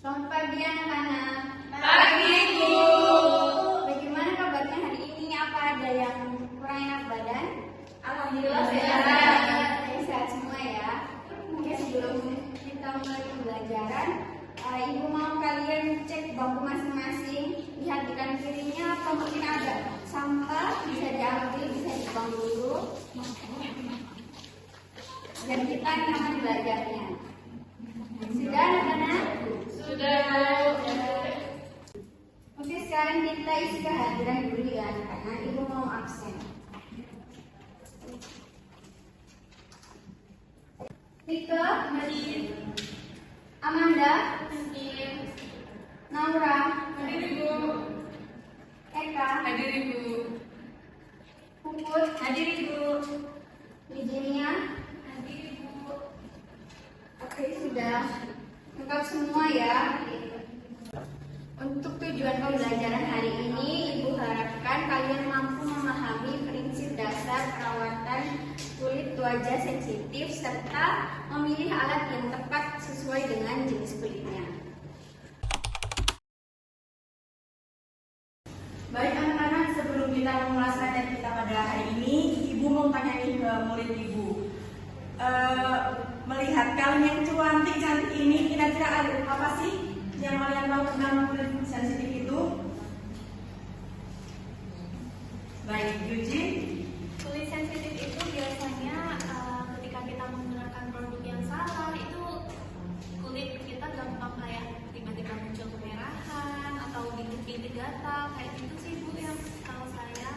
Selamat pagi anak-anak. Pagi, Ibu. Bagaimana kabarnya hari ini? Apa ada yang kurang enak badan? Alhamdulillah sehat. sehat. Sehat semua ya. Oke, sebelum kita mulai pembelajaran, Ibu mau kalian cek bangku masing-masing. Lihat di kanan kirinya apa mungkin ada sampah, bisa diambil, bisa dibuang dulu. Dan kita akan belajarnya. Sudah anak-anak? Sudah, Bu. Oke, sekarang kita isi kehadiran dulu ya anak-anak. Ibu mau absen. Tika, Hadir. Amanda, Hadir. Naura, Hadir, Ibu. Eka, Hadir, Ibu. Puput, Hadir, Ibu. Virginia. Hadir, Ibu. Oke, sudah lengkap semua ya. Untuk tujuan pembelajaran hari ini, Ibu harapkan kalian mampu memahami prinsip dasar perawatan kulit wajah sensitif serta memilih alat yang tepat sesuai dengan jenis kulitnya. Baik anak-anak, sebelum kita mengulas materi kita pada hari ini, Ibu mau tanya nih ke murid Ibu. Melihat kalian yang cantik ini, kira-kira ada apa sih yang kalian tahu tentang kulit sensitif itu? Baik, Yuji. Kulit sensitif itu biasanya ketika kita menggunakan produk yang salah itu kulit kita gampang kayak tiba-tiba muncul kemerahan atau bintik-bintik gatal kayak gitu sih Bu yang tahu saya.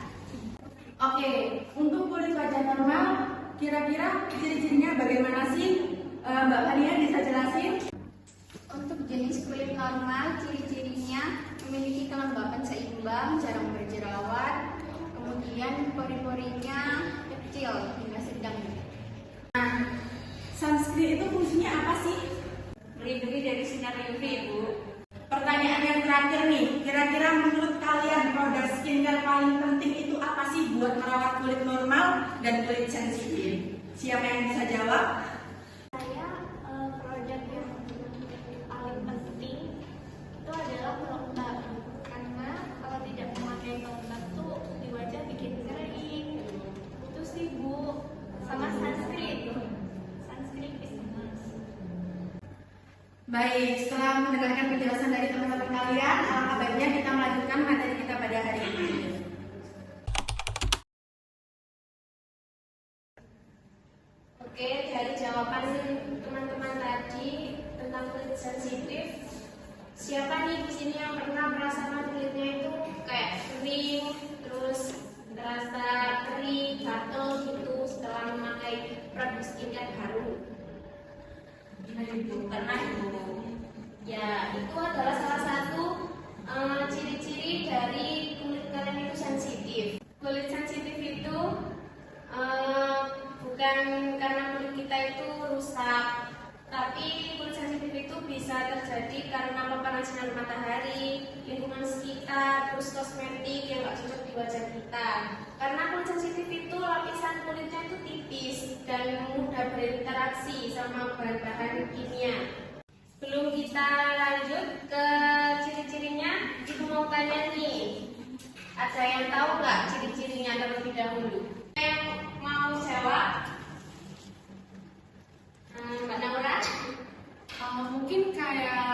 Oke, untuk kulit wajah normal, kira-kira ciri-cirinya bagaimana sih? Mbak Fania bisa jelasin? Untuk jenis kulit normal, ciri-cirinya memiliki kelembapan seimbang, jarang berjerawat, kemudian pori-porinya kecil hingga sedang. Nah, sunscreen itu fungsinya apa sih? Melindungi dari sinar UV, Bu. Pertanyaan yang terakhir nih, kira-kira menurut kalian produk skincare paling penting itu apa sih buat merawat kulit normal dan kulit sensitif? Siapa yang bisa jawab? Saya produk yang paling penting itu adalah pelembab karena kalau tidak memakai pelembab tuh di wajah bikin kering. Itu sih Bu, sama sunscreen. Sunscreen is a must. Baik, setelah mendengarkan penjelasan dari teman-teman kalian, alangkah baiknya kita melanjutkan materi kita pada hari ini. Oke, dari jawaban teman-teman tadi tentang kulit sensitif, siapa nih di sini yang pernah merasakan kulitnya itu kayak kering, terus terasa kering, gatel gitu setelah memakai produk skincare baru? Pernah, Ibu. Ya, itu adalah salah satu ciri-ciri dari kulit kalian itu sensitif. Kulit sensitif itu bukan karena kulit kita itu rusak, tapi kulit sensitif itu bisa terjadi karena paparan sinar matahari, lingkungan sekitar, terus kosmetik yang nggak cocok di wajah kita. Karena kulit sensitif itu lapisan kulitnya itu tipis dan mudah berinteraksi sama bahan-bahan kimia. Sebelum kita lanjut ke ciri-cirinya, Ibu mau tanya nih, ada yang tahu nggak ciri-cirinya terlebih dahulu? Yang mau jawab? Mbak Naura? Mungkin kayak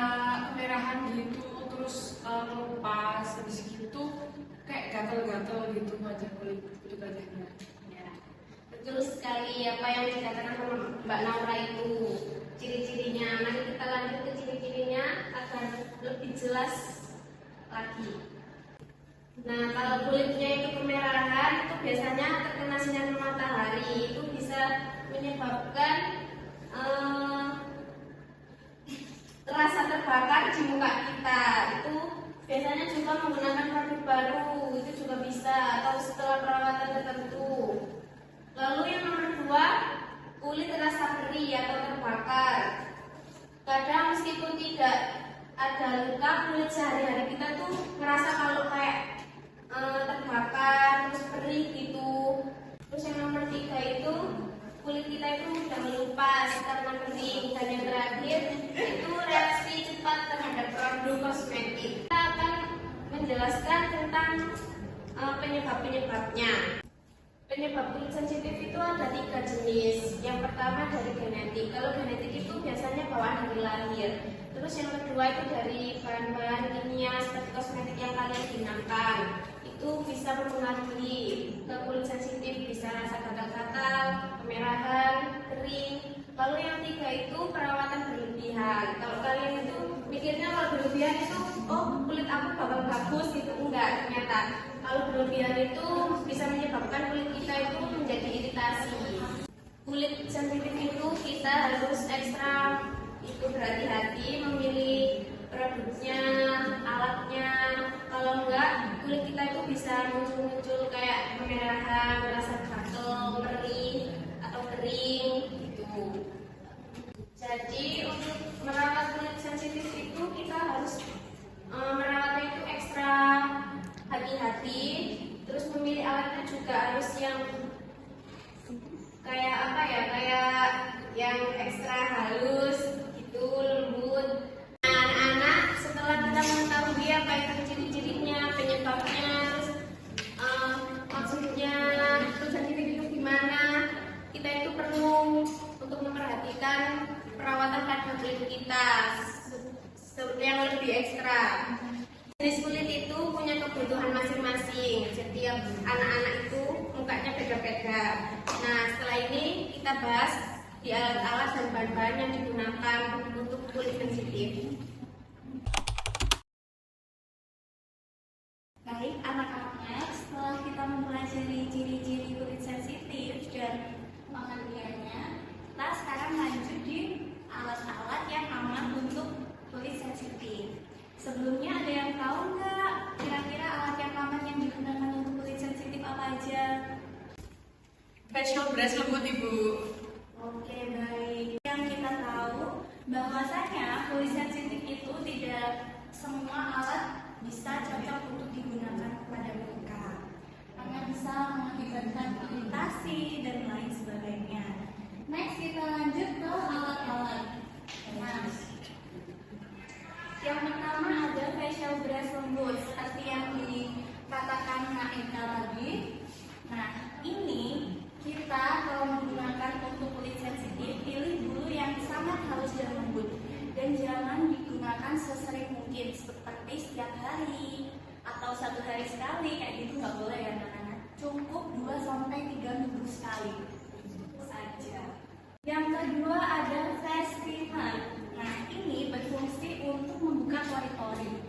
kemerahan gitu, terus lepas, habis gitu kayak gatal-gatal gitu wajah kulit wajahnya. Ya, betul sekali apa yang dikatakan sama Mbak Naura itu ciri-cirinya. Mari kita lanjut ke ciri-cirinya agar lebih jelas lagi. Nah, kalau kulitnya itu kemerahan, itu biasanya terkena sinar matahari, itu bisa menyebabkan rasa terbakar di muka kita. Itu biasanya juga menggunakan produk baru, itu juga bisa, atau setelah perawatan tertentu. Lalu yang nomor 2, kulit terasa perih atau terbakar. Kadang meskipun tidak ada luka, kulit sehari-hari kita tuh ngerasa kalau kayak terbakar, terus perih gitu. Terus yang nomor 3 itu kulit kita itu mudah melupas karena kering. Dan yang terakhir itu reaksi cepat terhadap menjelaskan tentang penyebab-penyebabnya. Penyebab kulit sensitif itu ada 3 jenis. Yang pertama dari genetik. Kalau genetik itu biasanya bawaan dari lahir. Terus yang kedua itu dari bahan-bahan kimia seperti kosmetik yang kalian gunakan. Itu bisa mempengaruhi ke kulit sensitif, bisa rasa gatal-gatal, kemerahan, kering. Lalu yang 3 itu perawatan berlebihan. Kalau kalian itu mikirnya kalau berlebihan itu, oh kulit aku bakal bagus gitu, enggak ternyata. Kalau berlebihan itu bisa menyebabkan kulit kita itu menjadi iritasi. Kulit sensitif itu kita harus ekstra itu berhati-hati memilih produknya, alatnya. Kalau enggak, kulit kita itu bisa muncul-muncul kayak kemerahan, rasa gatal, perih atau kering gitu. Jadi untuk merawat kulit sensitif itu kita harus merawatnya itu ekstra hati-hati. Terus memilih alatnya juga harus yang kayak apa ya, kayak yang ekstra halus gitu, lembut. Nah, anak-anak setelah kita mengetahui apa itu ciri-cirinya, penyebabnya, terus maksudnya kulit sensitif itu gimana, kita itu perlu untuk memperhatikan perawatan pada kulit kita yang lebih ekstra. Jenis kulit itu punya kebutuhan masing-masing. Setiap anak-anak itu mukanya beda-beda. Nah, setelah ini kita bahas di alat-alat dan bahan-bahan yang digunakan untuk kulit sensitif. Baik, anak-anak, setelah kita mempelajari ciri-ciri kulit sensitif dan pengertiannya, kita sekarang lanjut di alat-alat yang aman untuk kulit sensitif. Sebelumnya ada yang tahu nggak kira-kira alat yang aman yang digunakan untuk kulit sensitif apa aja? Facial brush lembut Ibu. Oke, baik. Yang kita tahu bahwasanya kulit sensitif itu tidak semua alat bisa cocok untuk digunakan pada mereka, karena bisa mengakibatkan iritasi dan lain sebagainya. Next, kita lanjut ke alat-alat. Nah, yang pertama ada facial brush lembut, seperti yang dikatakan Naika tadi. Nah, ini kita kalau menggunakan untuk kulit sensitif, pilih bulu yang sangat halus dan lembut, dan jangan digunakan sesering mungkin, seperti setiap hari atau 1 hari sekali, kayak gitu nggak boleh ya anak-anak. Cukup 2-3 minggu sekali saja. Yang kedua ada face creamer. Nah, ini berfungsi untuk membuka pori-pori.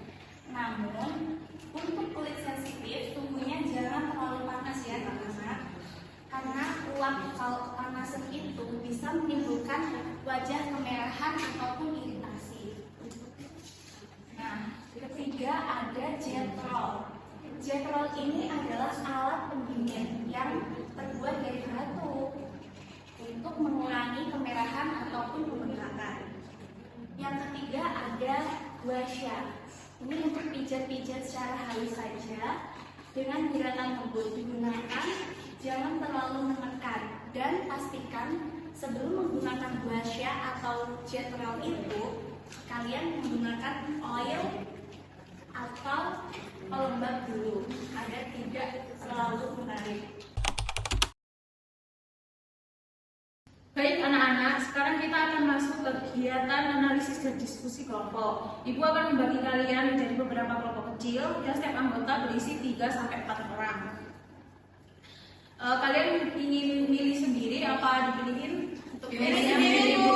Namun, untuk kulit sensitif, suhunya jangan terlalu panas ya anak-anak, karena uap kalau kepanasan itu bisa menimbulkan wajah kemerahan ataupun iritasi. Nah, ketiga ada jet roll. Jet roll ini adalah alat pendingin yang terbuat dari batu untuk mengurangi kemerahan ataupun pembengkakan. Yang ketiga ada gua sha. Ini untuk pijat-pijat secara halus saja dengan gerakan lembut. Digunakan, jangan terlalu menekan, dan pastikan sebelum menggunakan gua sha atau jet roll itu kalian menggunakan oil atau pelembab dulu agar tidak terlalu menarik. Baik anak-anak, sekarang kita akan masuk ke kegiatan analisis dan diskusi kelompok. Ibu akan membagi kalian menjadi beberapa kelompok kecil dan setiap anggota berisi 3-4 orang. Kalian ingin milih sendiri apa dipilihin? Untuk Pilih sendiri, Bu.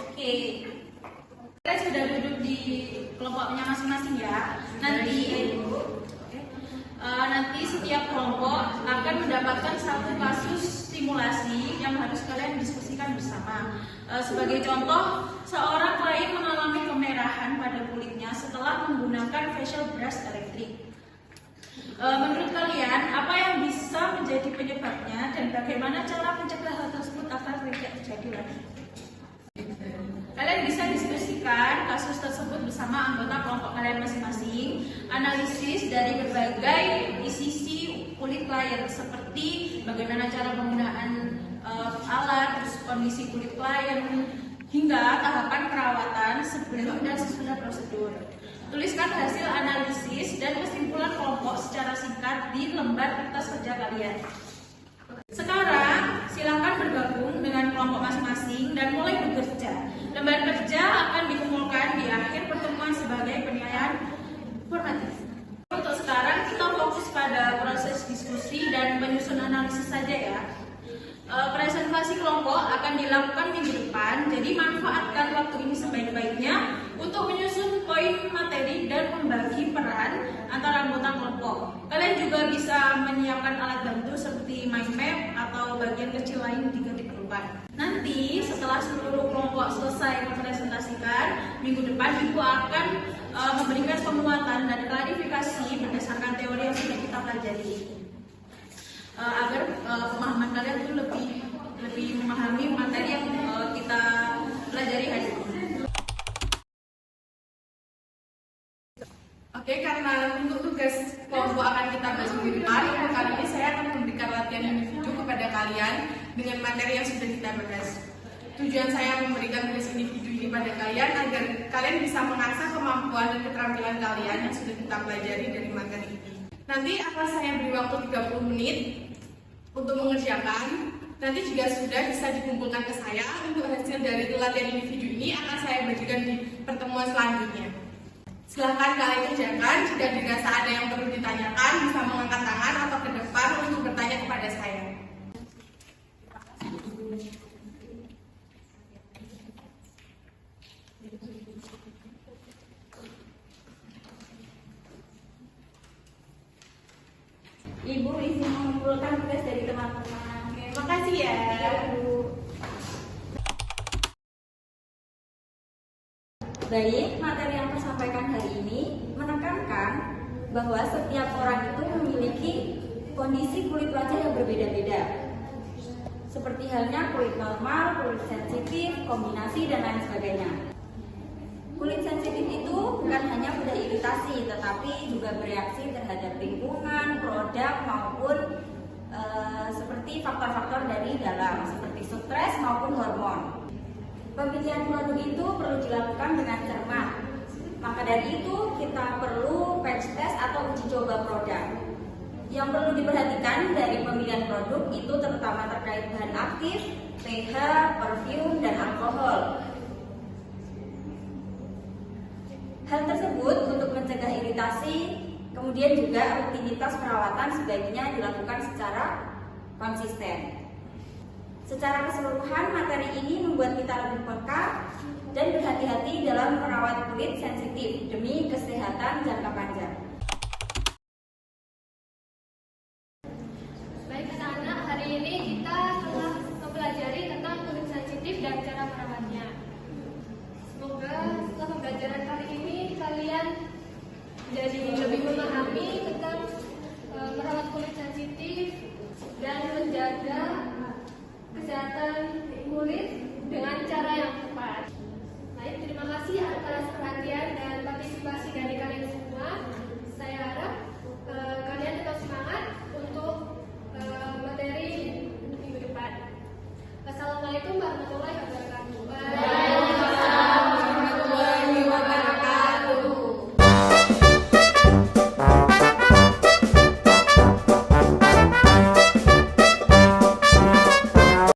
Oke. Kalian sudah duduk di kelompoknya masing-masing ya. Nanti setiap kelompok akan mendapatkan satu kasus simulasi yang harus kalian diskusikan bersama. Sebagai contoh, seorang klien mengalami kemerahan pada kulitnya setelah menggunakan facial brush elektrik. Menurut kalian, apa yang bisa menjadi penyebabnya dan bagaimana cara mencegah hal tersebut agar tidak terjadi lagi? Kalian bisa diskusikan kasus tersebut bersama anggota kelompok kalian masing-masing. Analisis dari berbagai sisi kulit klien, seperti bagaimana cara penggunaan alat, terus kondisi kulit klien, hingga tahapan perawatan sebelum dan sesudah prosedur. Tuliskan hasil analisis dan kesimpulan kelompok secara singkat di lembar kertas kerja kalian. Sekarang, silakan bergabung dengan kelompok masing-masing dan mulai bekerja. Lembar kerja akan dikumpulkan di akhir pertemuan sebagai penilaian formatif. Untuk sekarang, kita fokus pada proses diskusi dan penyusun analisis saja ya. Presentasi kelompok akan dilakukan minggu depan, jadi manfaatkan waktu ini sebaik-baiknya untuk menyusun poin materi dan membagi peran antara anggota kelompok. Kalian juga bisa menyiapkan alat bantu seperti mind map atau bagian kecil lain jika diperlukan. Nanti setelah seluruh kelompok selesai mempresentasikan, minggu depan Ibu akan memberikan penguatan dan klarifikasi berdasarkan teori yang sudah kita pelajari. Agar pemahaman kalian itu lebih memahami materi yang kita pelajari hari ini. Oke, karena untuk tugas kelompok akan kita bahas minggu depan, untuk kali ini saya akan memberikan latihan individu kepada kalian dengan materi yang sudah kita bahas. Tujuan saya memberikan tugas individu ini pada kalian agar kalian bisa mengasah kemampuan dan keterampilan kalian yang sudah kita pelajari dari materi ini. Nanti akan saya beri waktu 30 menit untuk mengerjakan. Nanti jika sudah bisa dikumpulkan ke saya. Untuk hasil dari latihan individu ini akan saya bagikan di pertemuan selanjutnya. Silahkan kalian kerjakan. Jika dirasa ada yang perlu ditanyakan, bisa mengangkat tangan atau ke depan untuk bertanya kepada saya. Ibu izin mengumpulkan tugas dari teman-teman. Terima kasih ya. Baik, materi yang tersampaikan hari ini menekankan bahwa setiap orang itu memiliki kondisi kulit wajah yang berbeda-beda. Seperti halnya kulit normal, kulit sensitif, kombinasi, dan lain sebagainya. Kulit sensitif itu bukan hanya mudah iritasi, tetapi juga bereaksi terhadap lingkungan, produk, maupun seperti faktor-faktor dari dalam, seperti stres maupun hormon. Pemilihan produk itu perlu dilakukan dengan cermat. Maka dari itu kita perlu patch test atau uji coba produk. Yang perlu diperhatikan dari pemilihan produk itu terutama terkait bahan aktif, pH, parfum, dan alkohol. Hal tersebut untuk mencegah iritasi, kemudian juga rutinitas perawatan sebaiknya dilakukan secara konsisten. Secara keseluruhan, materi ini membuat kita lebih peka dan berhati-hati dalam merawat kulit sensitif demi kesehatan jangka panjang.